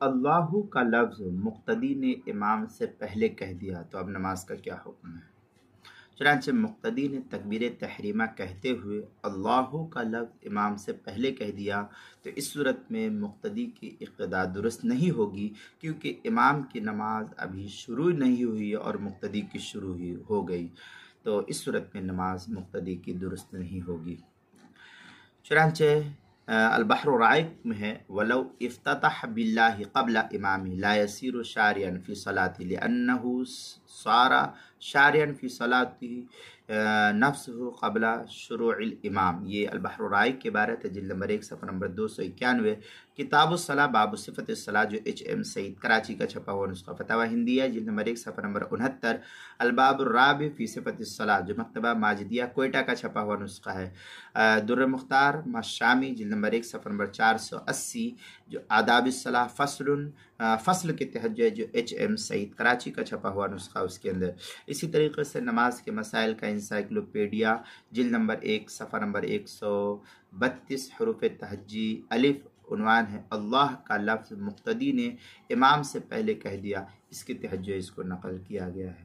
اللہ کا لفظ مقتدی نے امام سے پہلے کہہ دیا تو اب نماز کا کیا حکم ہے؟ چنانچہ مقتدی نے تکبیر تحریمہ کہتے ہوئے اللہ کا لفظ امام سے پہلے کہہ دیا تو اس صورت میں مقتدی کی اقتداء درست نہیں ہوگی، کیونکہ امام کی نماز ابھی شروع نہیں ہوئی اور مقتدی کی شروع ہی ہو گئی، تو اس صورت میں نماز مقتدی کی درست نہیں ہوگی۔ چنانچہ البحر الرائق میں ہے وَلَوْ افتتح بِاللَّهِ قبل امامی لا يسیر شارعا فی صلاتی لأنہ صار شارعا فی صلاتی نفسه قبل شروع الامام۔ یہ البحر الرائق کے بارے ہے، جلد نمبر 1 صفحہ نمبر 291، کتاب الصلاۃ باب صفت الصلاۃ، جو ایچ ایم سعید کراچی کا چھپا ہوا نسخہ، فتاوی ہندیہ جلد نمبر 1 صفحہ نمبر 69، الباب الرابع فی صفت الصلاۃ، جو مکتبہ ماجدیہ کوئٹہ کا چھپا ہوا نسخہ ہے، در مختار شامی جلد نمبر 1 صفحہ نمبر 480، جو آداب الصلاۃ فصل کے تحت جو ایچ ایم سعید کراچی کا چھپا ہوا نسخہ اس کے اندر۔ اسی طریقے سے نماز کے مسائل کا انسائکلوپیڈیا جلد نمبر 1 صفحہ نمبر 132، حروف تہجی الف، عنوان ہے اللہ کا لفظ مقتدی نے امام سے پہلے کہہ دیا، اس کے تحت جو اس کو نقل کیا گیا ہے۔